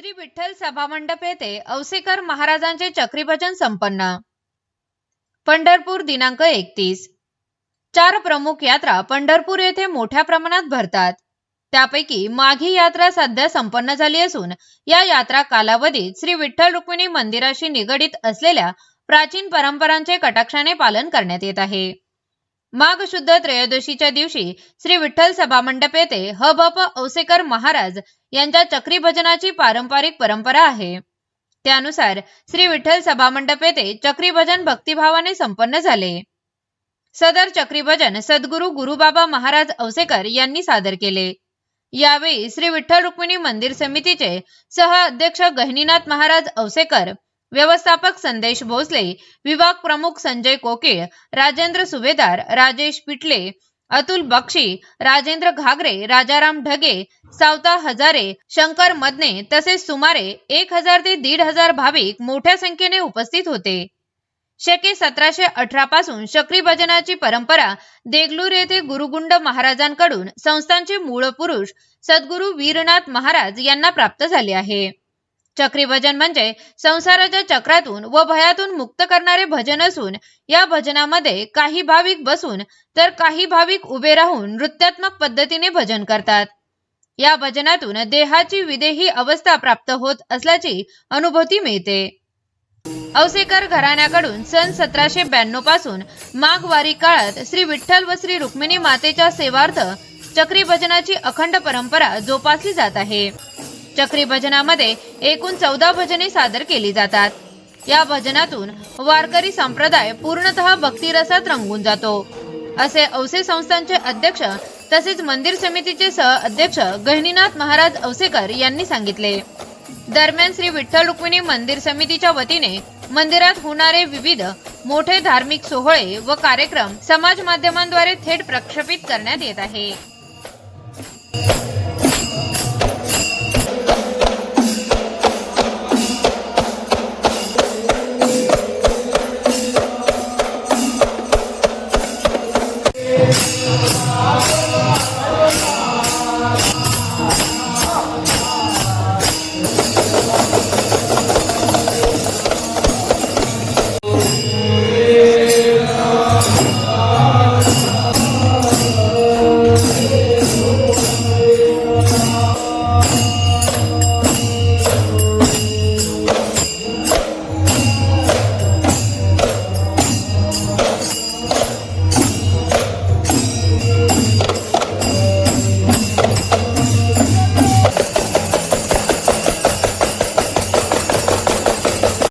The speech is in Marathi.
श्री विठ्ठल सभामंडप येथे औसेकर महाराजांचे चक्रीभजन संपन्न. पंढरपूर दिनांक 31. 4 प्रमुख यात्रा पंढरपूर येथे मोठ्या प्रमाणात भरतात. त्यापैकी माघी यात्रा सध्या संपन्न झाली असून या यात्रा कालावधीत श्री विठ्ठल रुक्मिणी मंदिराशी निगडित असलेल्या प्राचीन परंपरांचे कटाक्षाने पालन करण्यात येत आहे. माघ शुद्ध त्रयोदशीच्या दिवशी श्री विठ्ठल सभामंडप येथे ह.भ.प. औसेकर महाराज यांच्या चक्री भजनाची पारंपरिक परंपरा आहे. त्यानुसार श्री विठ्ठल सभामंडप येथे चक्री भजन भक्तिभावाने संपन्न झाले. सदर चक्री भजन सद्गुरू गुरुबाबा महाराज औसेकर यांनी सादर केले. यावेळी श्री विठ्ठल रुक्मिणी मंदिर समितीचे सह अध्यक्ष गहिनीनाथ महाराज औसेकर, व्यवस्थापक संदेश भोसले, विभाग प्रमुख संजय कोकिळ, राजेंद्र सुभेदार, राजेश पिटले, अतुल बक्षी, राजेंद्र घागरे, राजाराम ढगे, सावता हजारे, शंकर मदने तसेच सुमारे 1000 ते 1500 भाविक मोठ्या संख्येने उपस्थित होते. शके 1718 पासून चक्री भजनाची परंपरा देगलूर येथे गुरुगुंड महाराजांकडून संस्थांचे मूळ पुरुष सद्गुरू वीरनाथ महाराज यांना प्राप्त झाले आहे. चक्री भजन म्हणजे संसाराच्या चक्रातून व भयातून मुक्त करणारे भजन असून या भजनामध्ये काही भाविक बसून तर काही भाविक उभे राहून नृत्यात्मक पद्धतीने भजन करतात. या भजनातून देहाची विदेही अवस्था प्राप्त होत असल्याची अनुभूती मिळते. औसेकर घराण्याकडून सन 1792 पासून माघ वारी काळात श्री विठ्ठल व श्री रुक्मिणी मातेच्या सेवार्थ चक्री भजनाची अखंड परंपरा जोपासली जात आहे. चक्री भजनामध्ये एकूण 14 भजने सादर केली जातात. या भजनातून वारकरी संप्रदाय पूर्णतः भक्तिरसात रंगून जातो, असे औसे संस्थानचे अध्यक्ष तसेच मंदिर समितीचे सह अध्यक्ष गहिनीनाथ महाराज औसेकर यांनी सांगितले. दरम्यान श्री विठ्ठल रुक्मिणी मंदिर समितीच्या वतीने मंदिरात होणारे विविध मोठे धार्मिक सोहळे व कार्यक्रम समाज माध्यमांद्वारे थेट प्रक्षेपित करण्यात येत आहे.